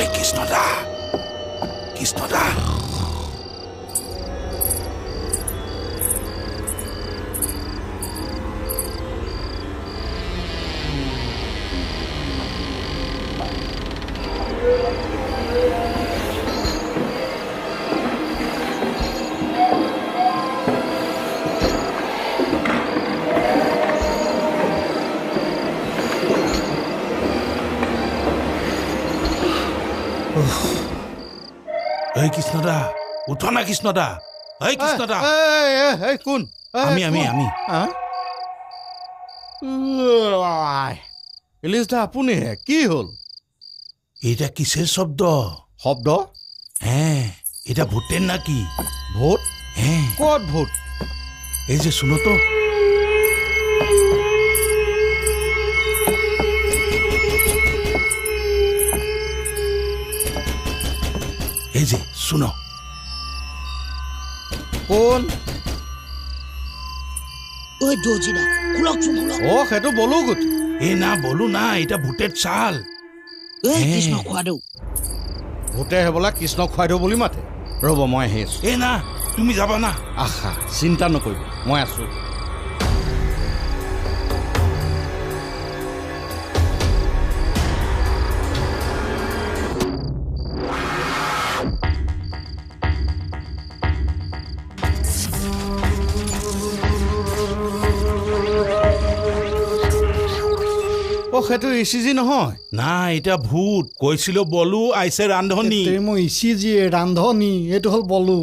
ঐ কৃষ্ণদা কৃষ্ণদা ঐ কৃষ্ণদা উঠ না কৃষ্ণদা ঐ কৃষ্ণদা কোন আমি ইলিছদা আপুনিহে কি হ'ল এটা কিসের শব্দ শব্দ হ্যাঁ এটা ভূতের নাকি ভূত হ্যাঁ কত ভূত এই যে শুনো তো এই যে শুনো কোন ওই দর্জিনা খুলকচোন খুলক ও সেইটো বলো গুটি এ না বলো না এটা ভূতের চাল এই কৃষ্ণ খোৱাদৌ ভূতে হেবলা কৃষ্ণ খুৱাই দিওঁ বুলি মাতে ৰ'ব মই আহি আছোঁ এ না তুমি যাবা না আহা চিন্তা নকৰিব মই আছোঁ সেইটো ইচিজি নহয় না এটা ভূত কৈছিল বলো আইছে ৰান্ধনী মই ইচিজি ৰান্ধনী এইটো হ'ল বলো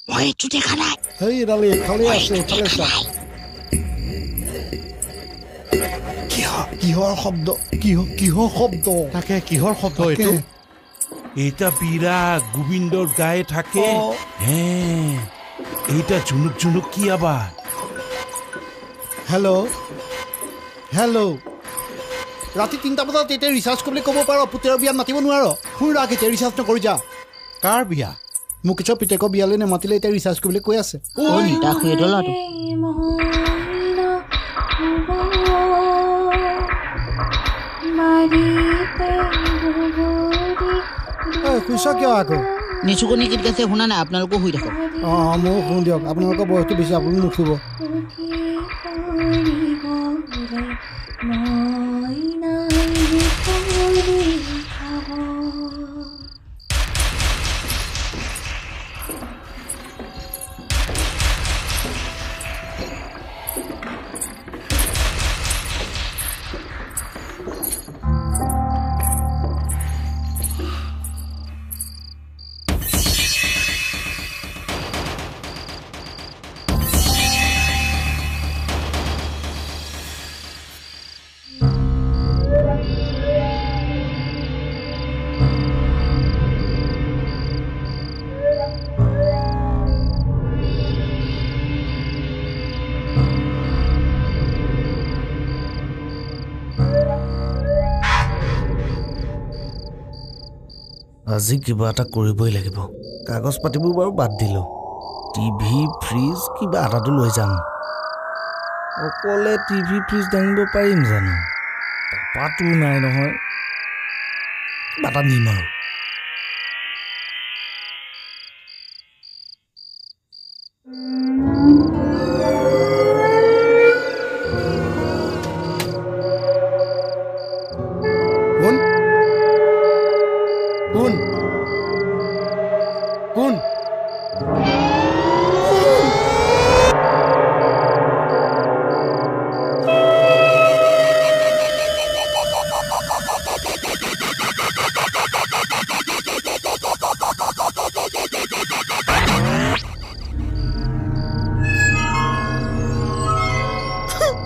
মই এইটো দেখা নাই হেই এডাল এইফালে আছে এইফালে চা কিহৰ শব্দ কিহৰ শব্দ তাকে কিহৰ শব্দ এইটো এটা বিৰা গোবিন্দৰ গায়ে থাকে হ্যাঁ এইটা ঝুনুক ঝুনুক কি আবাৰ হেল্ল' হেল্ল' ৰাতি ৩টা বজাত এতিয়া ৰিচাৰ্জ কৰিবলৈ ক'ব পাৰ পুতেৰৰ বিয়াত মাতিব নোৱাৰ শুন ৰাখ এতিয়া ৰিচাৰ্জ নকৰি যা কাৰ বিয়া মুকেশৰ পিতেকৰ বিয়ালৈ নেমাতিলে এতিয়া ৰিচাৰ্জ কৰিবলৈ কৈ আছে ঐ নিতা খুৱে দলাটো শুইছ কিয় আকৌ নিচুকনি গীত গাইছে শুনা নাই আপোনালোকো শুই থাকক অঁ ময়ো শুন দিয়ক আপোনালোকৰ বয়সটো বেছি আপুনি নুশুব আজি কিবা এটা কৰিবই লাগিব কাগজ পাতিবোৰ বাৰু বাদ দিলোঁ টিভি ফ্ৰিজ কিবা এটাটো লৈ যাম অকলে টিভি ফ্ৰিজ দাঙিব পাৰিম জানো পাপাটো নাই নহয় কিবা এটা নিম আৰু কোন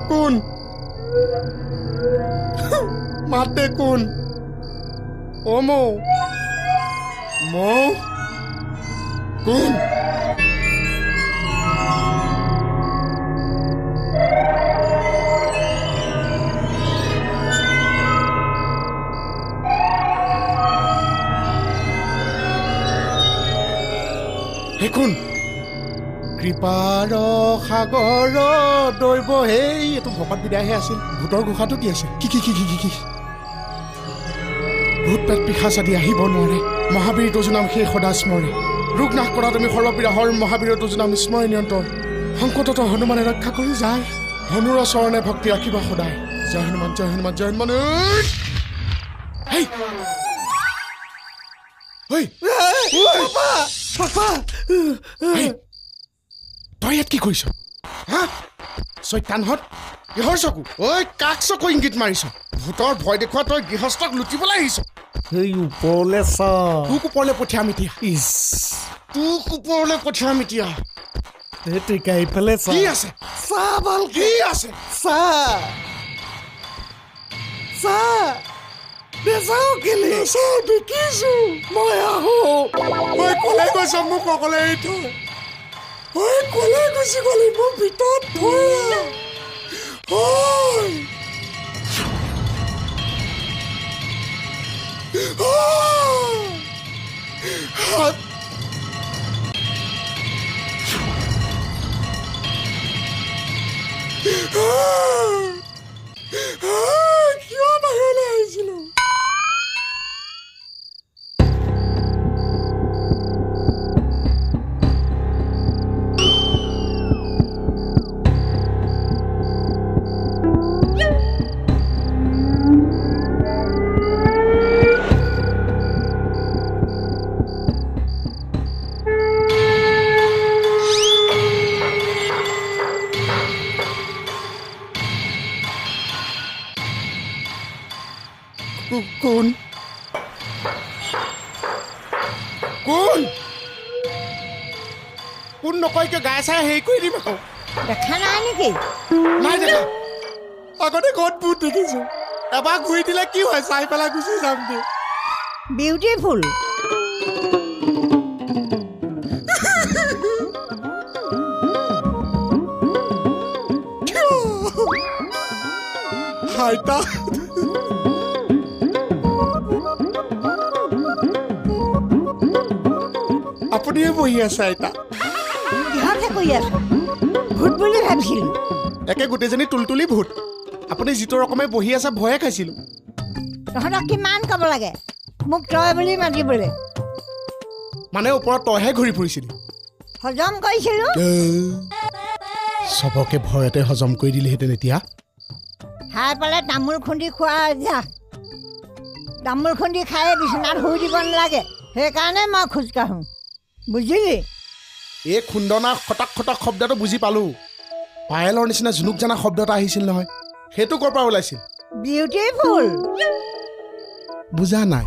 কোন মাতে কোন ও মৌ কোন কোন কৃপাৰ সাগৰ দৈৱ হেই এইটো ভকত বিদায়হে আছিল ভূতৰ ঘোষাটো কি আছে কি ভূত পেট পিশাচ আদি আহিব নোৱাৰে মহাবীৰ তজুনাম সেই সদা স্মৰে ৰোগ নাশ কৰা তুমি সৰ্বপীড়াহৰ মহাবীৰ তজুনাম স্মৰণীয় নিয়ন্ত্ৰণ সংকটত হনুমানে ৰক্ষা কৰি যায় হনুৰ চৰণে ভক্তি ৰাখিবা সদায় জয় হনুমান জয় হনুমান জয় হনুমান তই ইয়াত কি কৰিছ হা চৈতানহঁত কিহৰ চকু ঐ কাক চকু ইংগিত মাৰিছ ভূতৰ ভয় দেখুওৱা তই গৃহস্থক লুটিবলৈ আহিছ সেই ওপৰলৈ চা তোক ওপৰলৈ পঠিয়াম এতিয়া তোক ওপৰলৈ পঠিয়াম এতিয়া টেকা এইফালে চা কি আছে চা ভাল কি আছে চা চা নেচাও কেলে চাও দেখিছো মই আহো ঐ কলে গৈছ মোক অকলে এৰি থৈ ঐ কলে গৈছি গলি মোক ভিতৰত থৈ কিয় বাহিৰলৈ আহিছিলো কোন কোন কোন নকয়কে গাই চাই হেৰি কৰি দিম আকৌ দেখা নাই নেকি নাই দেখা আগতে ঘৰত ভূত দেখিছো এবাৰ ঘূৰি দিলে কি হয় চাই পেলাই গুচি যাম দে বিউটিফুল আইতা আপুনিয়ে বহি আছে আইতা কিহতহে কৰি আছ ভূত বুলি ভাবিছিলো একে গোটেইজনী তুলতুলি ভূত আপুনি যিটো ৰকমে বহি আছে ভয়ে খাইছিলো তহঁতক কিমান ক'ব লাগে মোক তই বুলি মাতিবলৈ মানে ওপৰত তইহে ঘূৰি ফুৰিছিলি হজম কৰিছিলো চবকে ভয়তে হজম কৰি দিলেহেঁতেন এতিয়া খাই পেলাই তামোল খুন্দি খোৱা অভ্যাস তামোল খুন্দি খাই বিচনাত শুই দিব নালাগে সেইকাৰণে মই খোজকাঢ়োঁ বুজিলি এই খুন্দনা খটাক খটাক শব্দটো বুজি পালোঁ পায়েলৰ নিচিনা জুনুক জানা শব্দ এটা আহিছিল নহয় সেইটো ক'ৰ পৰা ওলাইছিল বিউটিফুল বুজা নাই